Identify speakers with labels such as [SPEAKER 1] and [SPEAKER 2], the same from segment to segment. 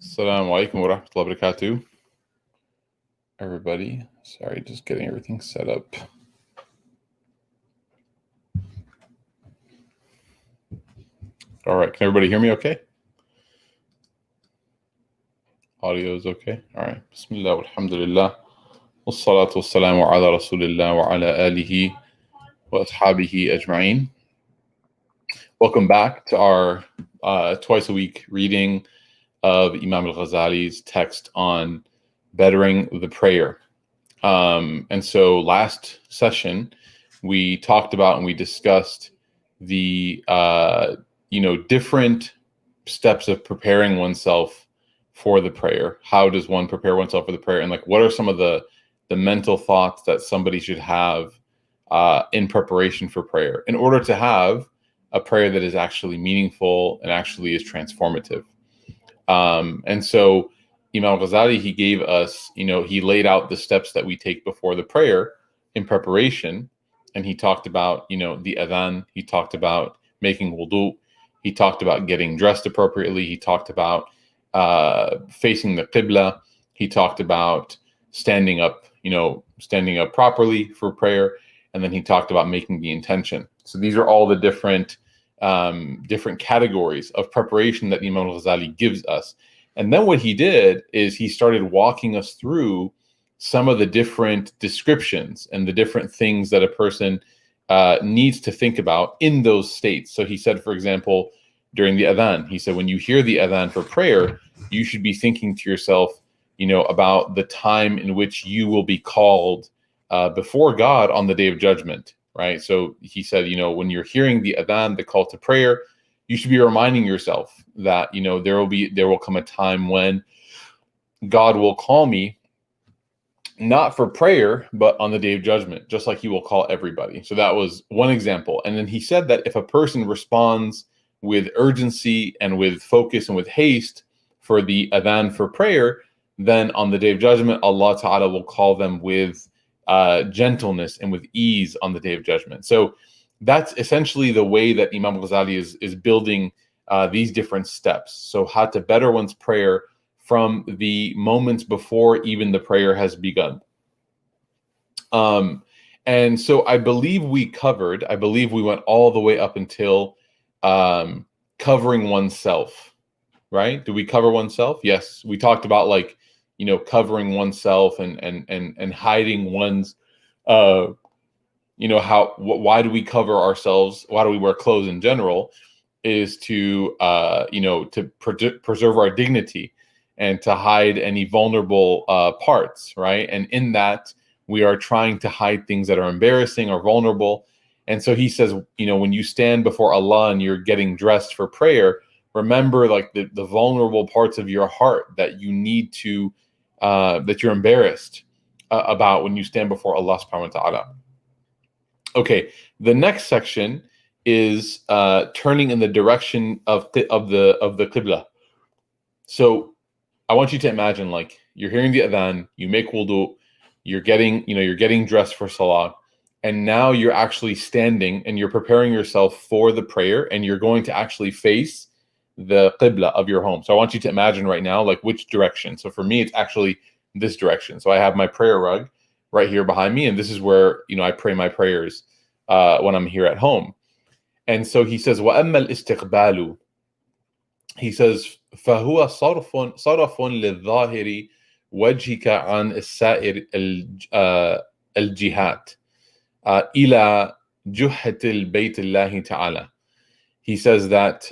[SPEAKER 1] Assalamu alaikum wa rahmatullahi wa barakatuh. Everybody, sorry, just getting everything set up. All right, can everybody hear me okay? Audio is okay? All right. Bismillah walhamdulillah. Wassalatu wassalamu ala rasulillah wa ala alihi wa ashabihi ajma'in. Welcome back to our twice a week reading of Imam al-Ghazali's text on bettering the prayer. And so last session, we talked about and we discussed the different steps of preparing oneself for the prayer. How does one prepare oneself for the prayer? And what are some of the mental thoughts that somebody should have in preparation for prayer in order to have a prayer that is actually meaningful and actually is transformative? And so Imam Ghazali, he gave us, he laid out the steps that we take before the prayer in preparation. And he talked about, the adhan. He talked about making wudu. He talked about getting dressed appropriately. He talked about facing the qibla. He talked about standing up properly for prayer. And then he talked about making the intention. So these are all the different categories of preparation that Imam Ghazali gives us. And then what he did is he started walking us through some of the different descriptions and the different things that a person needs to think about in those states. So he said, for example, during the adhan, he said, when you hear the adhan for prayer, you should be thinking to yourself, about the time in which you will be called before God on the day of judgment, right? So he said, when you're hearing the adhan, the call to prayer, you should be reminding yourself that, there will come a time when God will call me, not for prayer, but on the day of judgment, just like he will call everybody. So that was one example. And then he said that if a person responds with urgency and with focus and with haste for the adhan for prayer, then on the day of judgment, Allah Ta'ala will call them with gentleness and with ease on the day of judgment. So that's essentially the way that Imam Ghazali is building these different steps. So how to better one's prayer from the moments before even the prayer has begun. And so I believe we went all the way up until covering oneself, right? Did we cover oneself? Yes. We talked about covering oneself and hiding one's, why do we cover ourselves? Why do we wear clothes in general? Is to, preserve our dignity and to hide any vulnerable parts, right? And in that, we are trying to hide things that are embarrassing or vulnerable. And so he says, when you stand before Allah and you're getting dressed for prayer, remember the vulnerable parts of your heart that you need to, that you're embarrassed about when you stand before Allah subhanahu wa ta'ala. Okay, the next section is turning in the direction of the qibla. So I want you to imagine you're hearing the adhan, you make wudu, you're getting dressed for salah, and now you're actually standing and you're preparing yourself for the prayer, and you're going to actually face the qibla of your home. So I want you to imagine right now, which direction. So for me, it's actually this direction. So I have my prayer rug right here behind me, and this is where, I pray my prayers when I'm here at home. And so he says, وَأَمَّا الْإِسْتِقْبَالُ. He says, فَهُوَ صَرَفٌ لِلظَّاهِرِ وَجْهِكَ عَنْ السَّائِرِ الْجِهَاتِ إِلَى جُحَّةِ الْبَيْتِ اللَّهِ تَعَالَى. He says that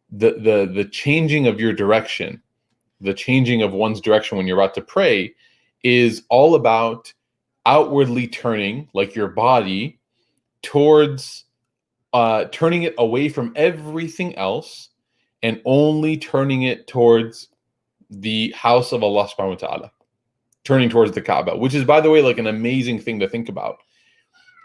[SPEAKER 1] the changing of your direction, the changing of one's direction when you're about to pray, is all about outwardly turning, your body, towards turning it away from everything else and only turning it towards the house of Allah subhanahu wa ta'ala, turning towards the Kaaba, which is, by the way, an amazing thing to think about,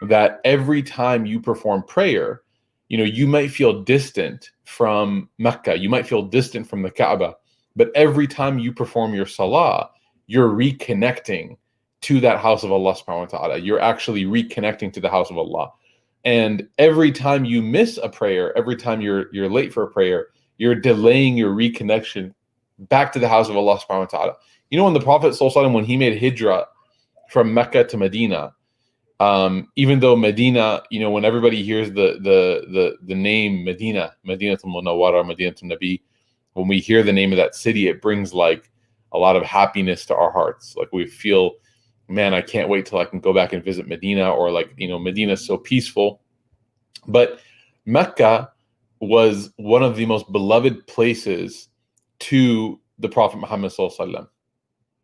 [SPEAKER 1] that every time you perform prayer, you might feel distant from Mecca, you might feel distant from the Kaaba, but every time you perform your salah, you're reconnecting to that house of Allah subhanahu wa ta'ala. You're actually reconnecting to the house of Allah. And every time you miss a prayer, every time you're late for a prayer, you're delaying your reconnection back to the house of Allah subhanahu wa ta'ala. You know, when the Prophet ﷺ, when he made hijrah from Mecca to Medina, even though Medina, you know, when everybody hears the name Medina, Madinatul Munawwara, Madinatul Nabi, when we hear the name of that city, it brings like a lot of happiness to our hearts. Like we feel, man, I can't wait till I can go back and visit Medina, or like, you know, Medina is so peaceful. But Mecca was one of the most beloved places to the Prophet Muhammad sallallahu alaihi wasallam.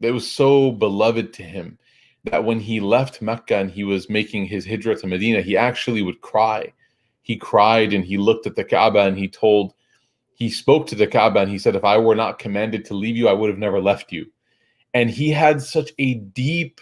[SPEAKER 1] It was so beloved to him that when he left Mecca and he was making his hijrah to Medina, he actually would cry. He cried and he looked at the Kaaba and he spoke to the Kaaba and he said, if I were not commanded to leave you, I would have never left you. And he had such a deep,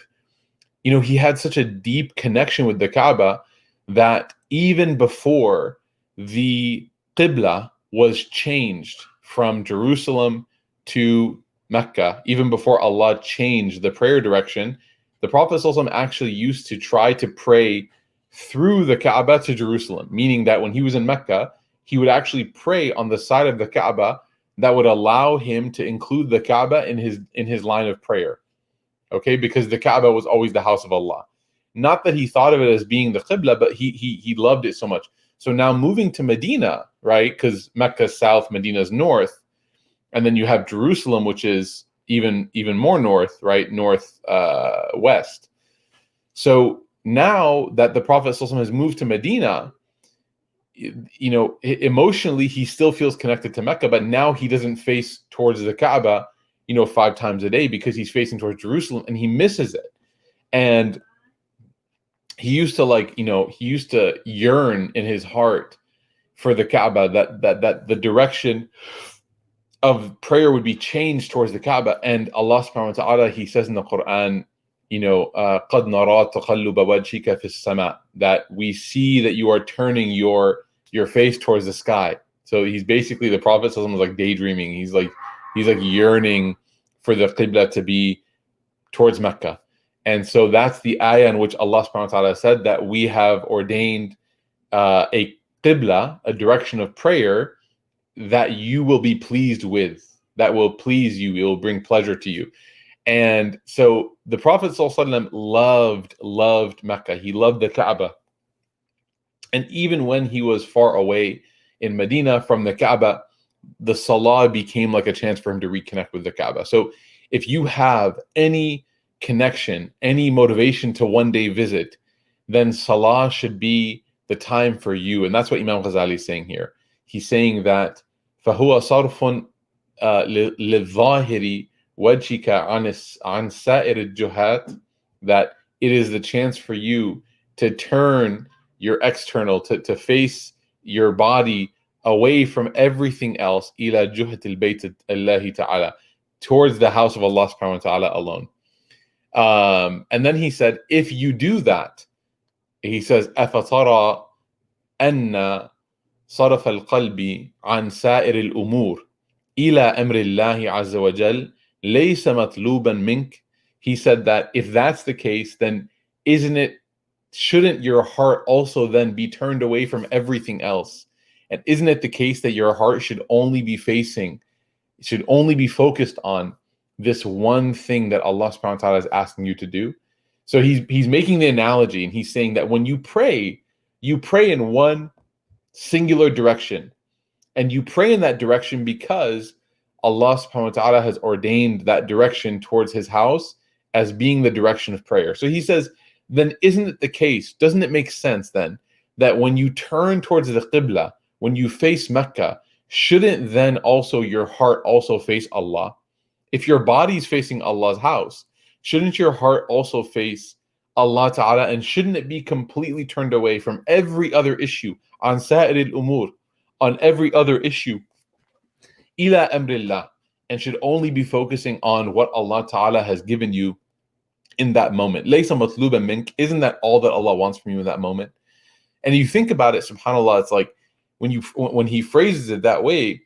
[SPEAKER 1] you know, he had such a deep connection with the Kaaba that even before the Qibla was changed from Jerusalem to Mecca, even before Allah changed the prayer direction, the Prophet ﷺ actually used to try to pray through the Kaaba to Jerusalem, meaning that when he was in Mecca, he would actually pray on the side of the Kaaba that would allow him to include the Kaaba in his line of prayer. Okay, because the Kaaba was always the house of Allah. Not that he thought of it as being the Qibla, but he loved it so much. So now moving to Medina, right? Because Mecca's south, Medina's north, and then you have Jerusalem, which is even more north, right? North west. So now that the Prophet ﷺ has moved to Medina, you know, emotionally he still feels connected to Mecca, but now he doesn't face towards the Kaaba, you know, 5 times a day because he's facing towards Jerusalem and he misses it. And he used to yearn in his heart for the Kaaba, that the direction of prayer would be changed towards the Kaaba. And Allah subhanahu wa ta'ala, he says in the Quran, you know, قَدْ نَرَى تَقَلُّبَ وَجْهِكَ فِي السَّمَاءِ, that we see that you are turning your face towards the sky. So he's basically, the Prophet was like daydreaming. He's like yearning for the Qibla to be towards Mecca. And so that's the ayah in which Allah subhanahu wa ta'ala said that we have ordained a Qibla, a direction of prayer that you will be pleased with, that will please you, it will bring pleasure to you. And so the Prophet ﷺ loved Mecca. He loved the Kaaba. And even when he was far away in Medina from the Kaaba, the Salah became like a chance for him to reconnect with the Kaaba. So if you have any connection, any motivation to one day visit, then Salah should be the time for you. And that's what Imam Ghazali is saying here. He's saying that فَهُوَ صَرْفٌ لِلظَّاهِرِ وَجْهِكَ عَنْ سَائِرِ الجُهَاتِ, that it is the chance for you to turn your external, to face your body away from everything else, إِلَى جُهَةِ الْبَيْتِ اللَّهِ تَعَالَى, towards the house of Allah subhanahu wa ta'ala alone. And then he said, if you do that, he says, أَفَتَرَى أَنَّ صرف القلب عن سائر الأمور إلى أمر الله عز وجل ليس مطلوبا منك. He said that if that's the case, then shouldn't your heart also then be turned away from everything else? And isn't it the case that your heart should only be focused on this one thing that Allah subhanahu wa ta'ala is asking you to do? So he's making the analogy, and he's saying that when you pray in one singular direction, and you pray in that direction because Allah subhanahu wa ta'ala has ordained that direction towards his house as being the direction of prayer. So he says, then isn't it the case, doesn't it make sense then that when you turn towards the Qibla, when you face Mecca, shouldn't then also your heart also face Allah? If your body's facing Allah's house, shouldn't your heart also face Allah Ta'ala, and shouldn't it be completely turned away from every other issue, on sa'ir al-umur, on every other issue, ila amrillah, and should only be focusing on what Allah Ta'ala has given you in that moment? Laysa matluban mink, isn't that all that Allah wants from you in that moment? And you think about it, subhanAllah, it's like when he phrases it that way,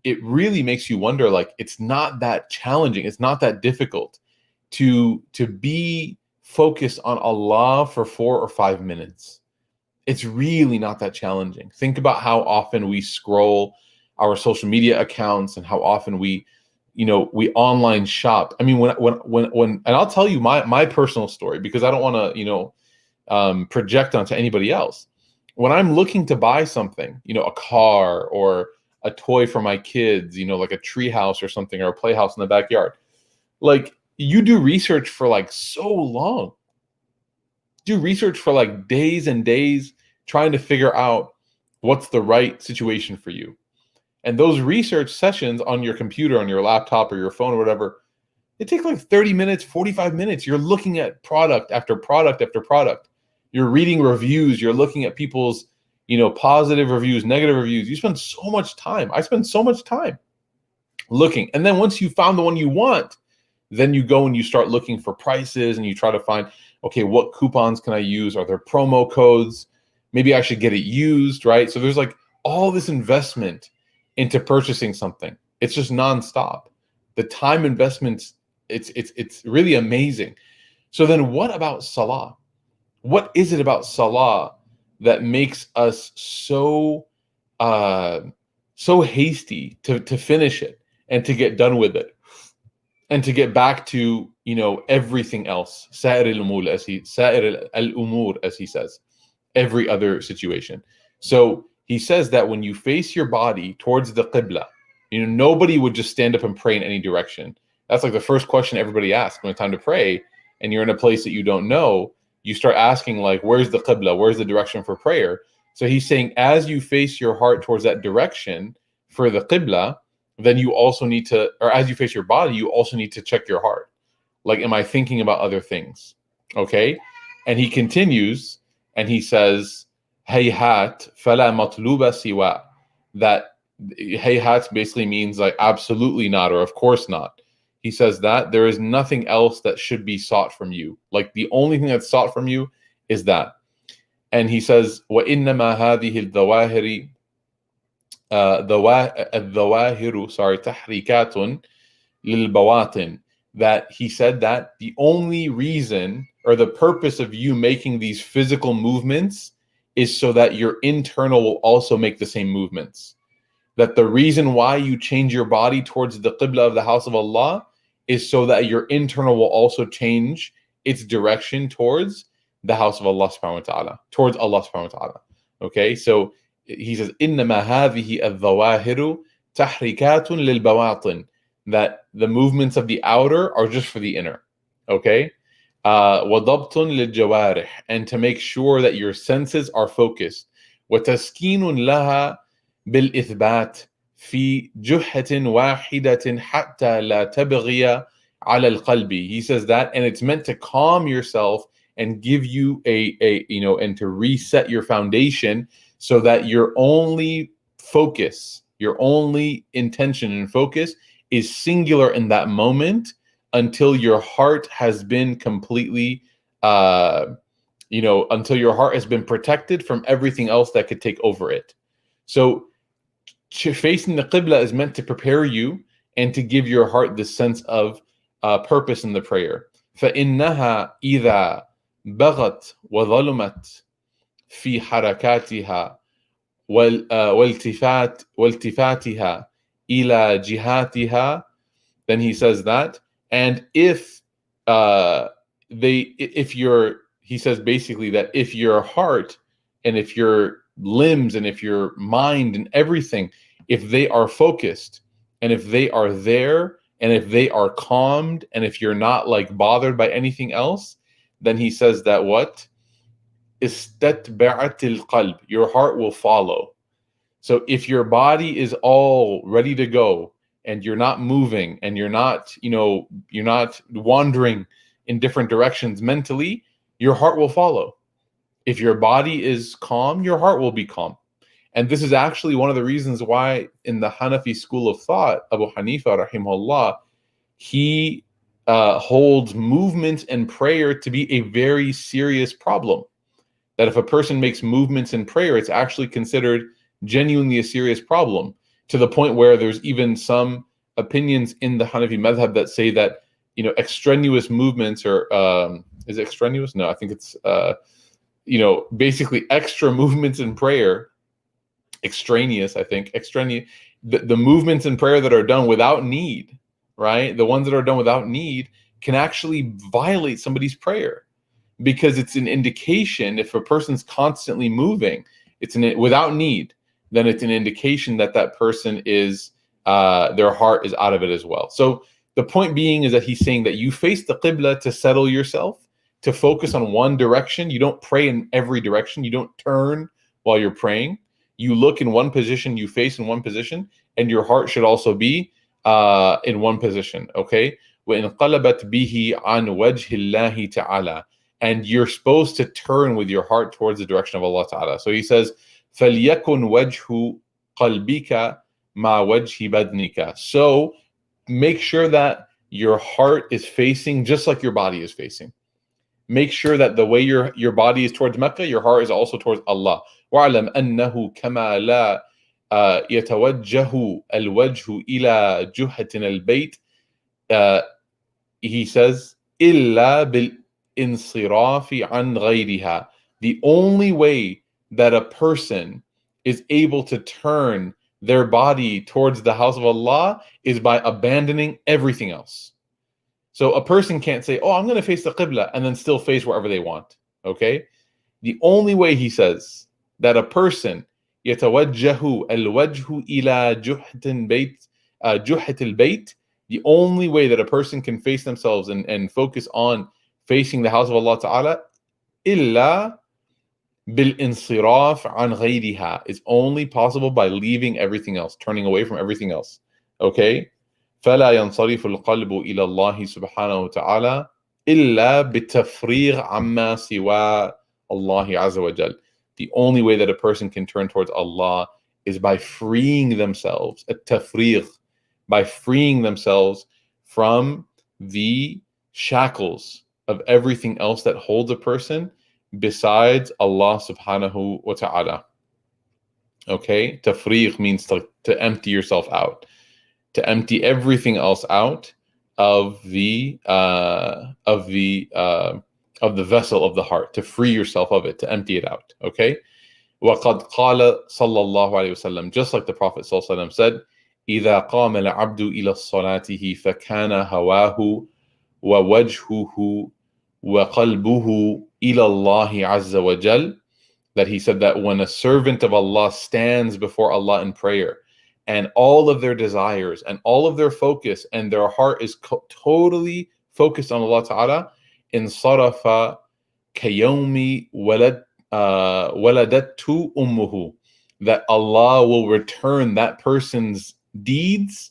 [SPEAKER 1] it really makes you wonder, like, it's not that challenging, it's not that difficult to be focused on Allah for 4 or 5 minutes. It's really not that challenging. Think about how often we scroll our social media accounts and how often we we online shop. I mean, when, and I'll tell you my personal story, because I don't want to, project onto anybody else. When I'm looking to buy something, a car or a toy for my kids, like a tree house or something, or a playhouse in the backyard, like, you do research for like so long, do research for like days and days, trying to figure out what's the right situation for you. And those research sessions on your computer, on your laptop or your phone or whatever, it takes like 30 minutes, 45 minutes. You're looking at product after product after product. You're reading reviews. You're looking at people's, positive reviews, negative reviews. You spend so much time. I spend so much time looking. And then once you found the one you want, then you go and you start looking for prices, and you try to find, okay, what coupons can I use? Are there promo codes? Maybe I should get it used, right? So there's like all this investment into purchasing something. It's just nonstop. The time investments, it's really amazing. So then what about salah? What is it about salah that makes us so hasty to finish it and to get done with it and to get back to everything else? Sa'ir al-umur, as he says, every other situation. So he says that when you face your body towards the qibla, nobody would just stand up and pray in any direction. That's like the first question everybody asks when it's time to pray, and you're in a place that you don't know. You start asking, like, where's the qibla? Where's the direction for prayer? So he's saying, as you face your heart towards that direction for the qibla, then you also need to, or as you face your body, you also need to check your heart. Like, am I thinking about other things? Okay. And he continues and he says, hayhat fala matluba siwa. That hayhat basically means like absolutely not, or of course not. He says that there is nothing else that should be sought from you. Like, the only thing that's sought from you is that. And he says, وَإِنَّمَا هَذِهِ الظَّوَاهِرِ الظَّوَاهِرُ تَحْرِيكَاتٌ لِلْبَوَاطِنِ. That he said that the only reason or the purpose of you making these physical movements is so that your internal will also make the same movements. That the reason why you change your body towards the qibla of the house of Allah is so that your internal will also change its direction towards the house of Allah subhanahu wa ta'ala, towards Allah subhanahu wa ta'ala. Okay, so he says, إِنَّمَا هَذِهِ الظَّوَاهِرُ تَحْرِكَاتٌ لِلْبَوَاطِنِ. That the movements of the outer are just for the inner. Okay, وَضَبْطٌ لِلْجَوَارِحِ. And to make sure that your senses are focused. وَتَسْكِينٌ لَهَا بالإثبات في جحة واحدة حتى لا تبغي على القلب. He says that, and it's meant to calm yourself and give you and to reset your foundation, so that your only focus, your only intention and focus is singular in that moment, until your heart has been completely until your heart has been protected from everything else that could take over it. So facing the qibla is meant to prepare you and to give your heart this sense of purpose in the prayer. فَإِنَّهَا إِذَا بَغَتْ وَظَلُمَتْ فِي حَرَكَاتِهَا وَالْتِفَاتِهَا إِلَى جِهَاتِهَا. Then he says that, and he says basically that if your heart and if your limbs and if your mind and everything, if they are focused and if they are there and if they are calmed and if you're not like bothered by anything else, then he says that what? Istatba'at al-qalb. Your heart will follow. So if your body is all ready to go and you're not moving and you're not wandering in different directions mentally, your heart will follow. If your body is calm, your heart will be calm. And this is actually one of the reasons why in the Hanafi school of thought, Abu Hanifa rahimahullah, he holds movement and prayer to be a very serious problem. That if a person makes movements in prayer, it's actually considered genuinely a serious problem, to the point where there's even some opinions in the Hanafi madhab that say that, extraneous movements or is it extraneous? No, I think it's basically extra movements in prayer, extraneous, the movements in prayer that are done without need, right? The ones that are done without need can actually violate somebody's prayer, because it's an indication. If a person's constantly moving, without need, then it's an indication that that person is their heart is out of it as well. So the point being is that he's saying that you face the qibla to settle yourself, to focus on one direction. You don't pray in every direction. You don't turn while you're praying. You look in one position, you face in one position, and your heart should also be in one position. Okay. وَإِنْقَلَبَتْ بِهِ عَنْ وَجْهِ اللَّهِ تَعَالَى, and you're supposed to turn with your heart towards the direction of Allah Ta'ala. So he says, فَلْيَكُنْ وَجْهُ قَلْبِكَ مَا وَجْهِ بَدْنِكَ. So make sure that your heart is facing just like your body is facing. Make sure that the way your body is towards Mecca, your heart is also towards Allah. وَعْلَمْ أَنَّهُ كَمَا لَا يَتَوَجَّهُ الْوَجْهُ إِلَى جُهَةٍ الْبَيْتِ. He says, إِلَّا بِالْإِنصِرَافِ عَنْ غَيْرِهَا. The only way that a person is able to turn their body towards the house of Allah is by abandoning everything else. So a person can't say, oh, I'm going to face the Qibla and then still face wherever they want. Okay? The only way, he says, that a person يتوجه الوجه إلى جهة البيت, the only way that a person can face themselves and focus on facing the house of Allah Ta'ala, إلا بالانصراف عن غيرها, is only possible by leaving everything else, turning away from everything else. Okay? فلا ينصرف القلب إلى الله سبحانه وتعالى إلا بالتفريغ عما سوى الله عز وجل. The only way that a person can turn towards Allah is by freeing themselves, التفريغ, by freeing themselves from the shackles of everything else that holds a person besides Allah subhanahu wa ta'ala. Okay? Tafriq means to empty yourself out, to empty everything else out of the vessel of the heart, to free yourself of it, to empty it out. Okay? وَقَدْ قَالَ صَلَّى اللَّهُ عَلَيْهِ وسلم, just like the Prophet صلى الله عليه وسلم said, إِذَا قَامَ الْعَبْدُ إِلَى الصَّلَاةِ فَكَانَ هَوَاهُ وَوَجْهُهُ وَقَلْبُهُ إِلَى اللَّهِ عَزَّ وَجَلَّ, that he said that when a servant of Allah stands before Allah in prayer, and all of their desires and all of their focus and their heart is totally focused on Allah Ta'ala, انصرف كيوم ولدته أمه, that Allah will return that person's deeds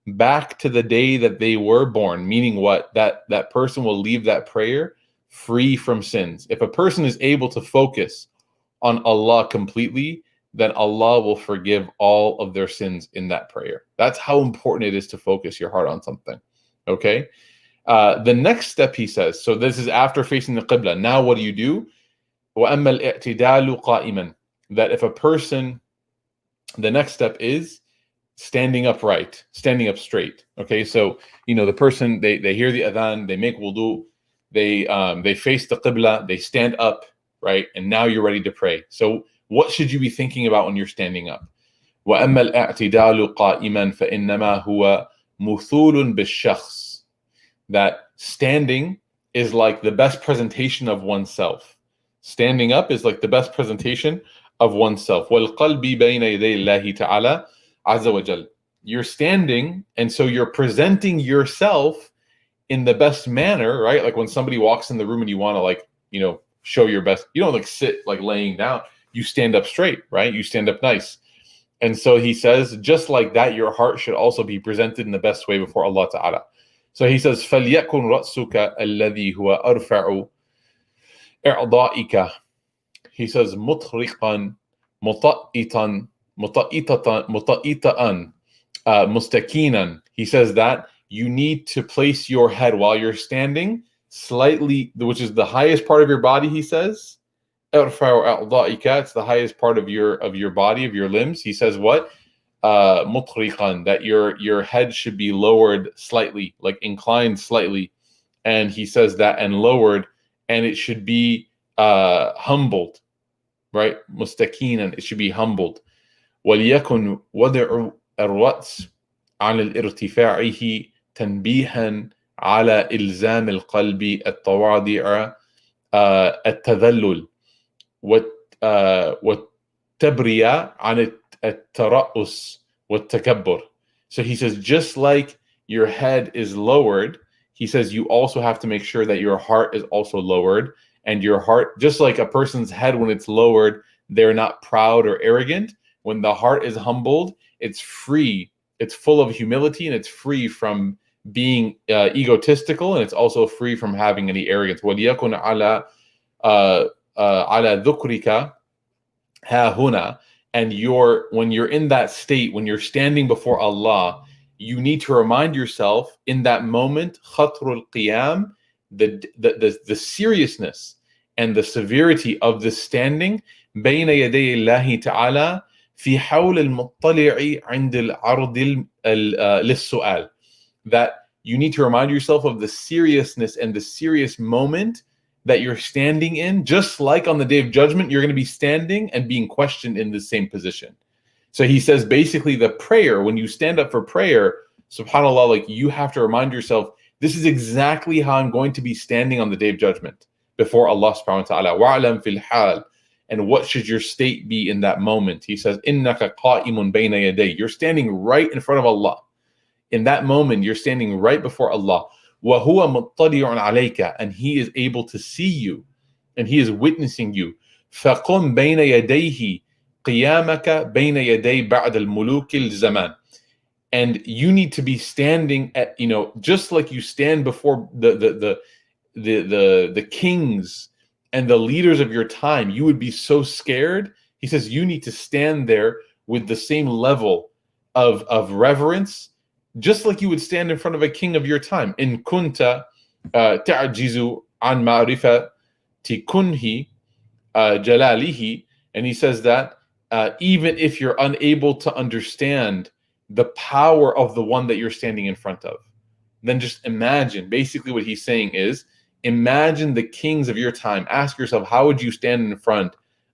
[SPEAKER 1] back to the day that they were born. Meaning what? That person will leave that prayer free from sins. If a person is able to focus on Allah completely, then Allah will forgive all of their sins in that prayer. That's how important it is to focus your heart on something. Okay? The next step, he says, so this is after facing the Qibla. Now what do you do? وَأَمَّا الْإِعْتِدَالُ قَائِمًا, that if a person, the next step is standing upright, standing up straight. Okay, so the person, they hear the adhan, they make wudu, they face the Qibla, they stand up, right? And now you're ready to pray. So what should you be thinking about when you're standing up? وَأَمَّا الْإِعْتِدَالُ قَائِمًا فَإِنَّمَا هُوَ مُثُولٌ بِالشَّخْصِ, that standing is like the best presentation of oneself. Standing up is like the best presentation of oneself. وَالْقَلْبِ بَيْنَ يَدَيْ اللَّهِ تَعَالَى عَزَّ وَجَلَّ. You're standing, and so you're presenting yourself in the best manner, right? Like when somebody walks in the room and you want to show your best, you don't sit laying down. You stand up straight, right? You stand up nice. And so he says, just like that, your heart should also be presented in the best way before Allah Ta'ala. So he says, فَلْيَكُنْ رَأْسُكَ الَّذِي هُوَ أَرْفَعُ إِعْضَائِكَ. He says, مُطْرِقًا مُطَئِّطًا مُسْتَكِينًا. He says that you need to place your head while you're standing slightly, which is the highest part of your body, he says. It's the highest part of your body, of your limbs. He says what? Mutriqan, that your head should be lowered slightly, like inclined slightly. And he says that, and lowered, and it should be humbled, right? Mustaqinan, it should be humbled. وَلْيَكُنْ وَضِعُ الرَّأْسِ عَلَى الْإِرْتِفَاعِهِ تنبيها على إلزام القلب التواضع التذلل والتبرية عن الترأس والتكبر. So he says, just like your head is lowered, he says you also have to make sure that your heart is also lowered. And your heart, just like a person's head, when it's lowered, they're not proud or arrogant. When the heart is humbled, it's free. It's full of humility, and it's free from being egotistical, and it's also free from having any arrogance. وَلْيَكُنْ عَلَى ذُكْرِكَ هَا هُنَا. And when you're in that state, when you're standing before Allah, you need to remind yourself in that moment, khatrul qiyam, the seriousness and the severity of the standing, بين يدي الله تعالى في حول المطلع عند العرض للسؤال. That you need to remind yourself of the seriousness and the serious moment that you're standing in, just like on the Day of Judgment, you're going to be standing and being questioned in the same position. So he says basically the prayer, when you stand up for prayer, subhanAllah, like you have to remind yourself, this is exactly how I'm going to be standing on the Day of Judgment before Allah subhanahu wa ta'ala. وَعْلَمْ فِي الْحَالِ. And what should your state be in that moment? He says, إِنَّكَ قَائِمٌ بَيْنَ يَدَيْ. You're standing right in front of Allah. In that moment, you're standing right before Allah. وَهُوَ مُطَّلِعٌ عَلَيْكَ. And He is able to see you. And He is witnessing you. فَقُمْ بَيْنَ يَدَيْهِ قِيَامَكَ بَيْنَ يَدَيْ بَعْدَ الْمُلُوكِ الْزَمَانِ. And you need to be standing at, just like you stand before the kings and the leaders of your time. You would be so scared. He says you need to stand there with the same level of reverence, just like you would stand in front of a king of your time. In kunta ta'jizu an ma'rifati kunhi jalalihi. And he says that even if you're unable to understand the power of the one that you're standing in front of, then just imagine. Basically what he's saying is, imagine the kings of your time. Ask yourself, how would you stand in front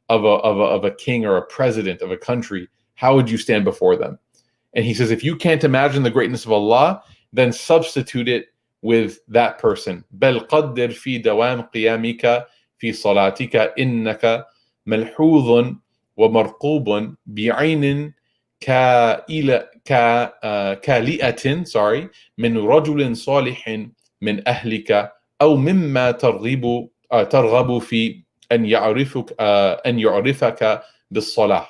[SPEAKER 1] of a king or a president of a country? How would you stand before them? And he says, if you can't imagine the greatness of Allah, then substitute it with that person. بل قدر في دوام قيامك في صلاتك إنك ملحوظ ومرقوب بعين كالئة من رجل صالح من أهلك أو مما ترغب في أن يعرفك بالصلاح.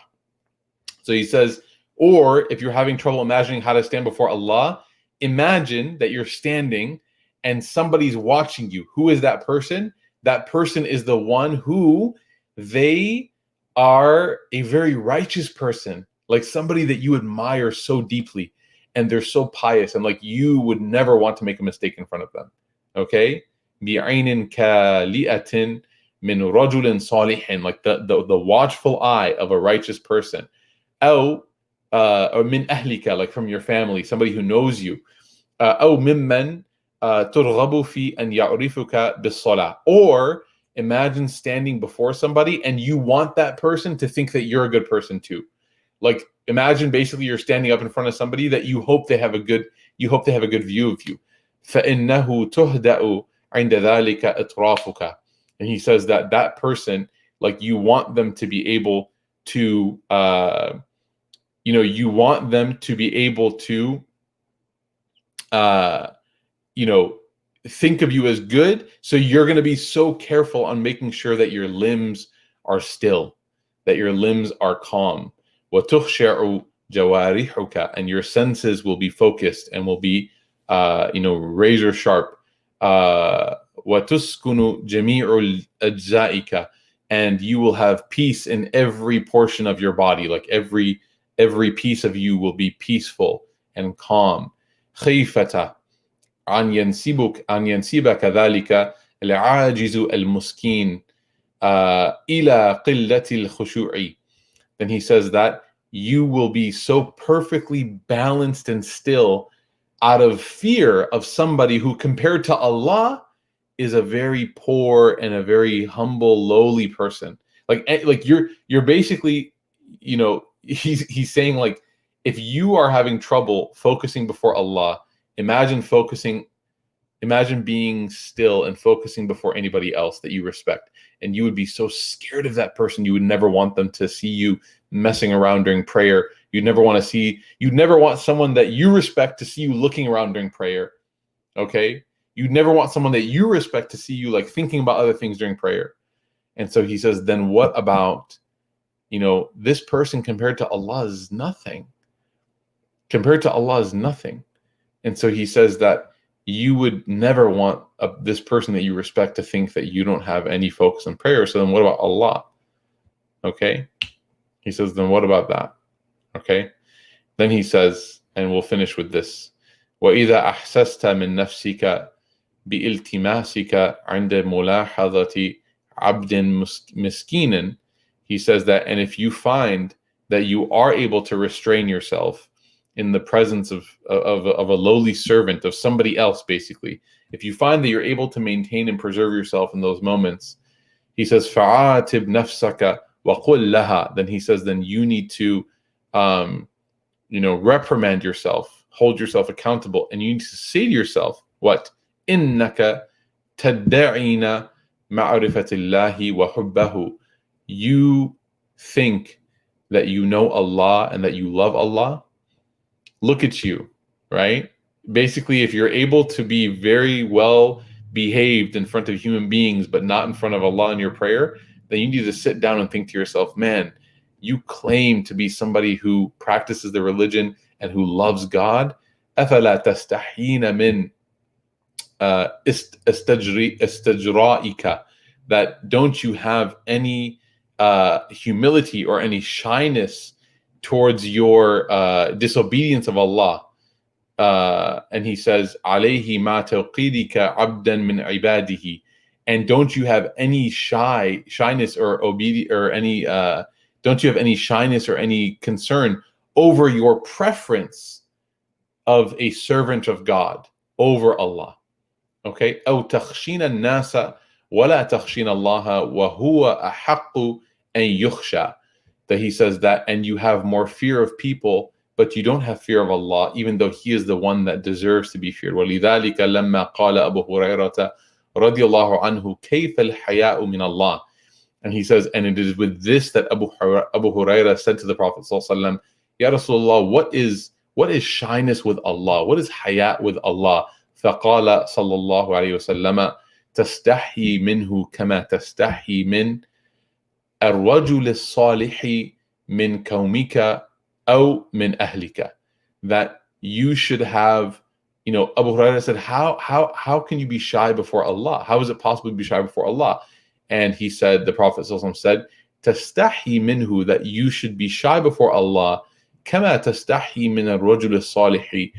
[SPEAKER 1] So he says, or if you're having trouble imagining how to stand before Allah, imagine that you're standing and somebody's watching you. Who is that person? That person is the one who they are a very righteous person, like somebody that you admire so deeply, and they're so pious, and like you would never want to make a mistake in front of them. Okay? بِعَيْنٍ كَالِئَةٍ مِنْ رَجُلٍ صَالِحٍ, like the watchful eye of a righteous person. أو min ahlika, like from your family, somebody who knows you. أو ممن ترغب في أن يعرفك بالصلاة. Or imagine standing before somebody and you want that person to think that you're a good person too. Like imagine basically you're standing up in front of somebody that you hope they have a good view of you. فإنه تهدأ عند ذلك أطرافك. And he says that person, like you want them to be able to you want them to be able to, think of you as good. So you're going to be so careful on making sure that your limbs are still, that your limbs are calm. وَتُخْشَعُ جَوَارِحُكَ. And your senses will be focused and will be, razor sharp. وَتُسْكُنُ جَمِيعُ أَجْزَائِكَ. And you will have peace in every portion of your body, like every piece of you will be peaceful and calm. خيفة أن ينسبك ذلك العاجز المسكين إلى قلة الخشوع. Then he says that you will be so perfectly balanced and still out of fear of somebody who compared to Allah is a very poor and a very humble, lowly person. Like you're basically, he's saying, like, if you are having trouble focusing before Allah Imagine being still and focusing before anybody else that you respect. And you would be so scared of that person. You would never want them to see you messing around during prayer. You'd never want someone that you respect to see you looking around during prayer. Okay? You'd never want someone that you respect to see you like thinking about other things during prayer. And so he says, then what about, this person compared to Allah is nothing. Compared to Allah is nothing. And so he says that you would never want this person that you respect to think that you don't have any focus on prayer. So then what about Allah? Okay? He says, then what about that? Okay? Then he says, and we'll finish with this, وَإِذَا أَحْسَسْتَ مِن نَفْسِكَ بِإِلْتِمَاسِكَ عِنْدَ مُلَاحَظَةِ عَبْدٍ مِسْكِينٍ. He says that, and if you find that you are able to restrain yourself in the presence of a lowly servant, of somebody else, basically, if you find that you're able to maintain and preserve yourself in those moments, he says, فَعَاتِبْ نَفْسَكَ وَقُلْ لَهَا. Then he says, then you need to, reprimand yourself, hold yourself accountable, and you need to say to yourself, what? إِنَّكَ تَدَّعِينَ مَعْرِفَةِ اللَّهِ وَحُبَّهُ. You think that you know Allah and that you love Allah. Look at you, right? Basically, if you're able to be very well behaved in front of human beings, but not in front of Allah in your prayer, then you need to sit down and think to yourself, man, you claim to be somebody who practices the religion and who loves God. أَفَلَا تَسْتَحْيِينَ مِنْ إِسْتِجْرَائِكَ. That don't you have any humility or any shyness towards your disobedience of Allah. And he says, عَلَيْهِ مَا تَوْقِيدِكَ عَبْدًا مِنْ عِبَادِهِ. And don't you have any shyness or don't you have any shyness or any concern over your preference of a servant of God over Allah? Okay? أَوْ تَخْشِينَ النَّاسَ وَلَا تَخْشِينَ اللَّهَ وَهُوَ أَحَقُّ أَنْ يُخْشَى. That he says that, and you have more fear of people, but you don't have fear of Allah, even though He is the one that deserves to be feared. وَلِذَلِكَ لَمَّا قَالَ أَبُو هُرَيْرَةَ رَضِيَ اللَّهُ عَنْهُ كَيْفَ الْحَيَاءُ مِنَ اللَّهِ. And he says, and it is with this that Abu Hurairah said to the Prophet ﷺ, Ya Rasulullah, what is shyness with Allah? What is hayat with Allah? فَقَالَ صَلَّى اللَّهُ عَلَيْهِ وسلم تَسْتَحْيِي مِنْهُ كَمَا تَسْتَحْيِي مِنْ الرَّجُلِ الصَّالِحِ مِنْ قَوْمِكَ أَوْ مِنْ أَهْلِكَ. That you should have, Abu Hurairah said, how can you be shy before Allah? How is it possible to be shy before Allah? And he said, the Prophet ﷺ said, تَسْتَحْيِي مِنْهُ, that you should be shy before Allah, كَمَا تَسْتَحْيِي مِنَ الرَّجُلِ الصَّالِحِ,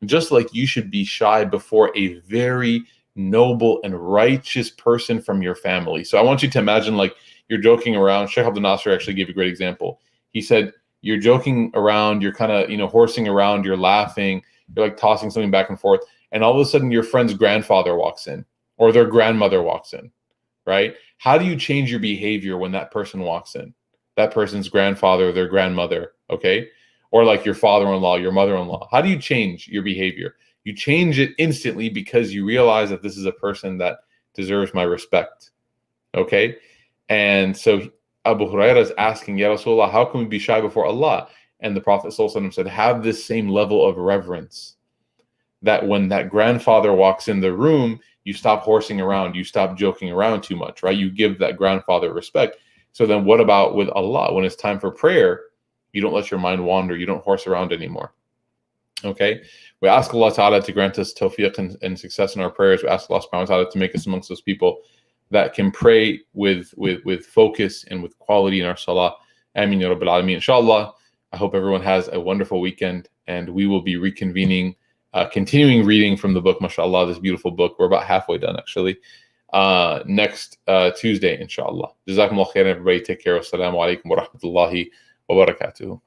[SPEAKER 1] just like you should be shy before a very noble and righteous person from your family. So I want you to imagine like you're joking around. Sheikh Abdul Nasser actually gave a great example. He said, you're joking around, you're kind of, horsing around, you're laughing, you're like tossing something back and forth, and all of a sudden your friend's grandfather walks in, or their grandmother walks in, right? How do you change your behavior when that person walks in? That person's grandfather, their grandmother, okay? Or like your father-in-law, your mother-in-law. How do you change your behavior? You change it instantly because you realize that this is a person that deserves my respect, okay? And so Abu Hurairah is asking, Ya Rasulullah, how can we be shy before Allah? And the Prophet ﷺ said, have this same level of reverence, that when that grandfather walks in the room, you stop horsing around, you stop joking around too much, right? You give that grandfather respect. So then what about with Allah? When it's time for prayer, you don't let your mind wander, you don't horse around anymore. Okay? We ask Allah Ta'ala to grant us tawfiq and success in our prayers. We ask Allah Subhanahu wa Ta'ala to make us amongst those people that can pray with focus and with quality in our salah. Ameen ya Rabbil Alameen. Inshallah, I hope everyone has a wonderful weekend, and we will be reconvening, continuing reading from the book, mashallah, this beautiful book. We're about halfway done, actually. Next Tuesday, inshallah. Jazakumullah khairan, everybody. Take care. Wassalamu alaikum wa rahmatullahi wa barakatuh.